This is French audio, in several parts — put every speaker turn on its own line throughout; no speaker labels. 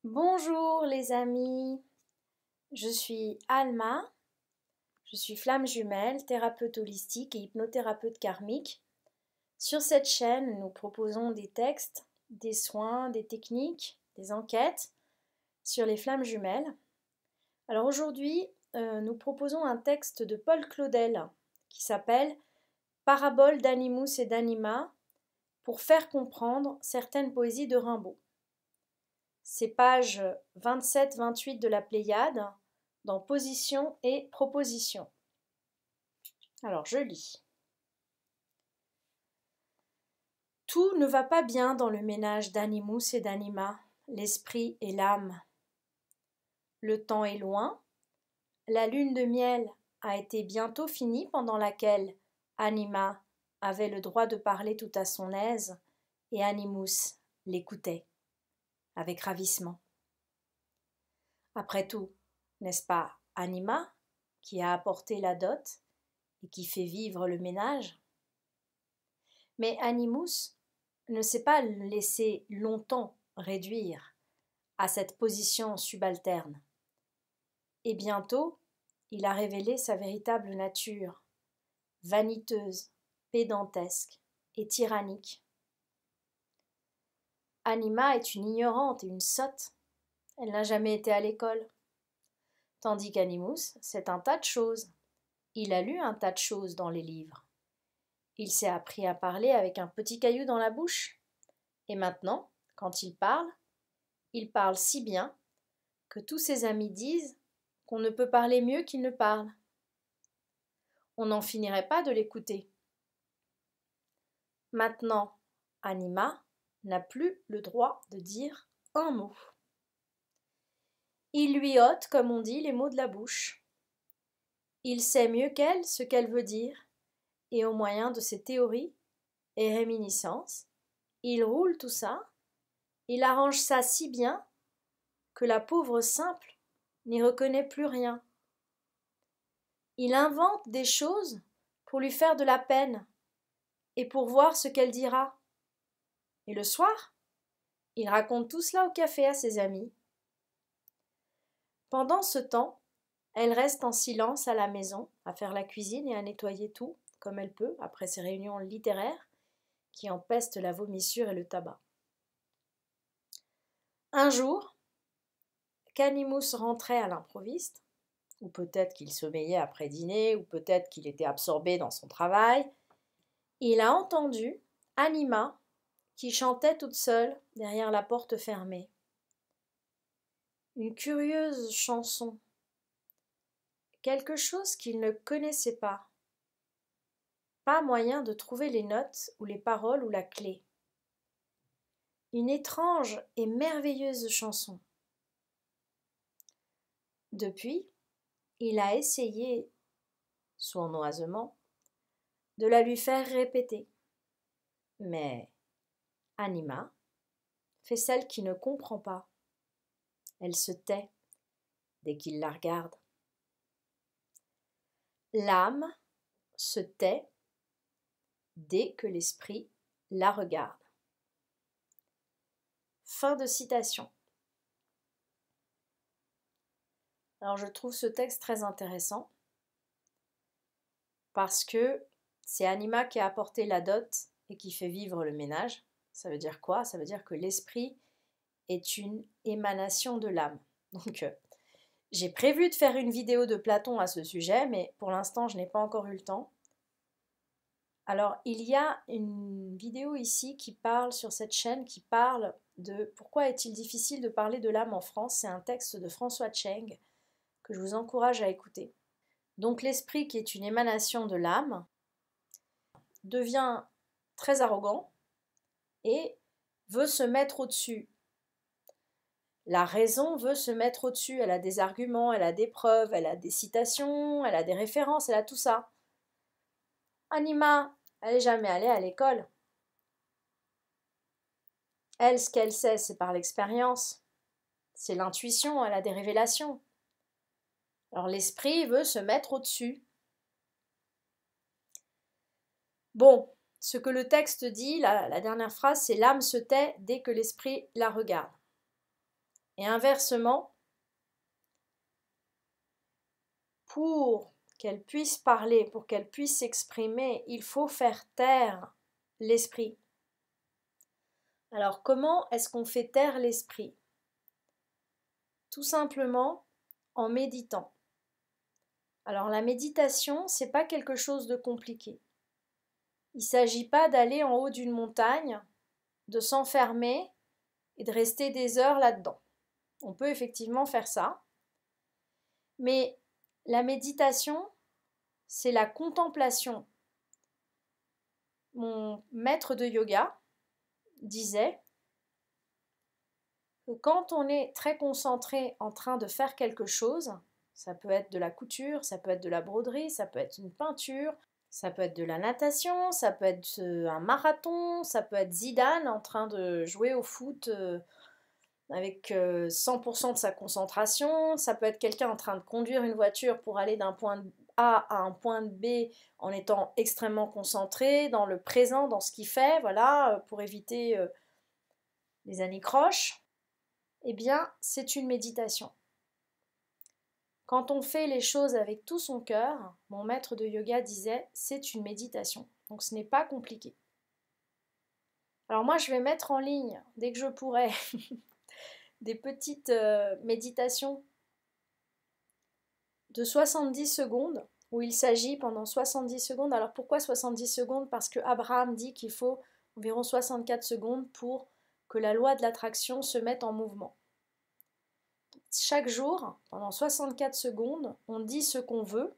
Bonjour les amis, je suis Alma, je suis flamme jumelle, thérapeute holistique et hypnothérapeute karmique. Sur cette chaîne, nous proposons des textes, des soins, des techniques, des enquêtes sur les flammes jumelles. Alors aujourd'hui, nous proposons un texte de Paul Claudel qui s'appelle Parabole d'Animus et d'Anima pour faire comprendre certaines poésies de Rimbaud. C'est page 27-28 de la Pléiade, dans Position et Proposition. Alors je lis. Tout ne va pas bien dans le ménage d'Animus et d'Anima, l'esprit et l'âme. Le temps est loin, la lune de miel a été bientôt finie pendant laquelle Anima avait le droit de parler tout à son aise et Animus l'écoutait avec ravissement. Après tout, n'est-ce pas Anima qui a apporté la dot et qui fait vivre le ménage? Mais Animus ne s'est pas laissé longtemps réduire à cette position subalterne. Et bientôt, il a révélé sa véritable nature, vaniteuse, pédantesque et tyrannique. Anima est une ignorante et une sotte. Elle n'a jamais été à l'école. Tandis qu'Animus, c'est un tas de choses. Il a lu un tas de choses dans les livres. Il s'est appris à parler avec un petit caillou dans la bouche. Et maintenant, quand il parle si bien que tous ses amis disent qu'on ne peut parler mieux qu'il ne parle. On n'en finirait pas de l'écouter. Maintenant, Anima n'a plus le droit de dire un mot. Il lui ôte, comme on dit, les mots de la bouche. Il sait mieux qu'elle ce qu'elle veut dire, et au moyen de ses théories et réminiscences, il roule tout ça, il arrange ça si bien que la pauvre simple n'y reconnaît plus rien. Il invente des choses pour lui faire de la peine et pour voir ce qu'elle dira. Et le soir, il raconte tout cela au café à ses amis. Pendant ce temps, elle reste en silence à la maison, à faire la cuisine et à nettoyer tout, comme elle peut, après ses réunions littéraires qui empestent la vomissure et le tabac. Un jour, qu'Animus rentrait à l'improviste, ou peut-être qu'il sommeillait après dîner, ou peut-être qu'il était absorbé dans son travail, il a entendu Anima qui chantait toute seule derrière la porte fermée. Une curieuse chanson, quelque chose qu'il ne connaissait pas. Pas moyen de trouver les notes ou les paroles ou la clé. Une étrange et merveilleuse chanson. Depuis, il a essayé, sournoisement, de la lui faire répéter. Mais Anima fait celle qui ne comprend pas. Elle se tait dès qu'il la regarde. L'âme se tait dès que l'esprit la regarde. Fin de citation. Alors je trouve ce texte très intéressant parce que c'est Anima qui a apporté la dot et qui fait vivre le ménage. Ça veut dire quoi? Ça veut dire que l'esprit est une émanation de l'âme. Donc j'ai prévu de faire une vidéo de Platon à ce sujet, mais pour l'instant je n'ai pas encore eu le temps. Alors il y a une vidéo ici qui parle sur cette chaîne, qui parle de pourquoi est-il difficile de parler de l'âme en France. C'est un texte de François Cheng que je vous encourage à écouter. Donc l'esprit, qui est une émanation de l'âme, devient très arrogant et veut se mettre au-dessus. La raison veut se mettre au-dessus, elle a des arguments, elle a des preuves, elle a des citations, elle a des références, elle a tout ça. Anima, elle n'est jamais allée à l'école. Elle, ce qu'elle sait, c'est par l'expérience. C'est l'intuition, elle a des révélations. Alors l'esprit veut se mettre au-dessus. Bon, ce que le texte dit, la dernière phrase, c'est « l'âme se tait dès que l'esprit la regarde ». Et inversement, pour qu'elle puisse parler, pour qu'elle puisse s'exprimer, il faut faire taire l'esprit. Alors comment est-ce qu'on fait taire l'esprit? Tout simplement en méditant. Alors la méditation, c'est pas quelque chose de compliqué. Il ne s'agit pas d'aller en haut d'une montagne, de s'enfermer et de rester des heures là-dedans. On peut effectivement faire ça. Mais la méditation, c'est la contemplation. Mon maître de yoga disait que quand on est très concentré en train de faire quelque chose, ça peut être de la couture, ça peut être de la broderie, ça peut être une peinture, ça peut être de la natation, ça peut être un marathon, ça peut être Zidane en train de jouer au foot avec 100% de sa concentration, ça peut être quelqu'un en train de conduire une voiture pour aller d'un point A à un point B en étant extrêmement concentré dans le présent, dans ce qu'il fait, voilà, pour éviter les anicroches. Eh bien, c'est une méditation. Quand on fait les choses avec tout son cœur, mon maître de yoga disait, c'est une méditation. Donc ce n'est pas compliqué. Alors moi, je vais mettre en ligne, dès que je pourrai, des petites méditations de 70 secondes, où il s'agit pendant 70 secondes. Alors pourquoi 70 secondes? Parce que Abraham dit qu'il faut environ 64 secondes pour que la loi de l'attraction se mette en mouvement. Chaque jour, pendant 64 secondes, on dit ce qu'on veut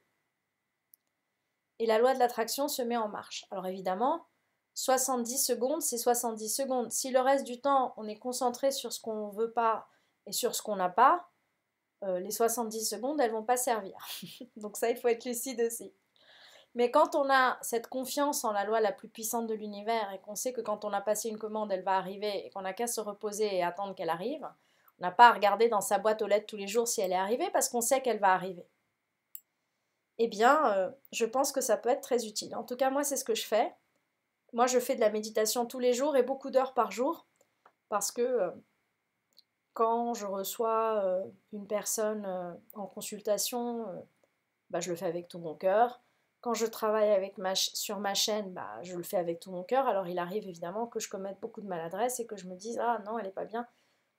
et la loi de l'attraction se met en marche. Alors évidemment, 70 secondes, c'est 70 secondes. Si le reste du temps, on est concentré sur ce qu'on ne veut pas et sur ce qu'on n'a pas, les 70 secondes, elles ne vont pas servir. Donc ça, il faut être lucide aussi. Mais quand on a cette confiance en la loi la plus puissante de l'univers et qu'on sait que quand on a passé une commande, elle va arriver et qu'on n'a qu'à se reposer et attendre qu'elle arrive, on n'a pas à regarder dans sa boîte aux lettres tous les jours si elle est arrivée parce qu'on sait qu'elle va arriver. Eh bien, je pense que ça peut être très utile. En tout cas, moi, c'est ce que je fais. Moi, je fais de la méditation tous les jours et beaucoup d'heures par jour parce que quand je reçois une personne en consultation, je le fais avec tout mon cœur. Quand je travaille sur ma chaîne, je le fais avec tout mon cœur. Alors il arrive évidemment que je commette beaucoup de maladresses et que je me dise « Ah non, elle n'est pas bien,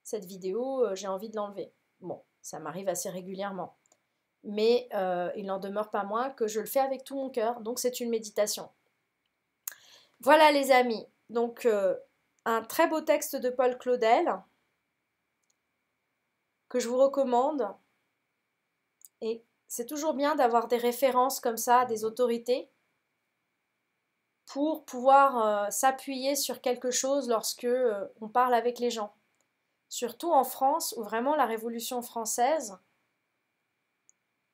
cette vidéo, j'ai envie de l'enlever ». Bon, ça m'arrive assez régulièrement. Mais il n'en demeure pas moins que je le fais avec tout mon cœur. Donc c'est une méditation. Voilà les amis. Donc un très beau texte de Paul Claudel que je vous recommande. Et c'est toujours bien d'avoir des références comme ça, des autorités, pour pouvoir s'appuyer sur quelque chose lorsque on parle avec les gens. Surtout en France, où vraiment la Révolution française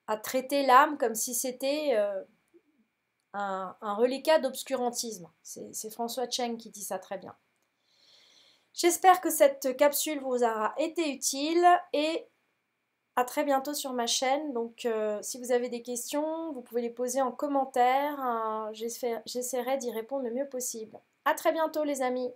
a traité l'âme comme si c'était un reliquat d'obscurantisme. C'est François Cheng qui dit ça très bien. J'espère que cette capsule vous aura été utile et à très bientôt sur ma chaîne. Donc si vous avez des questions, vous pouvez les poser en commentaire. J'essaierai d'y répondre le mieux possible. À très bientôt les amis.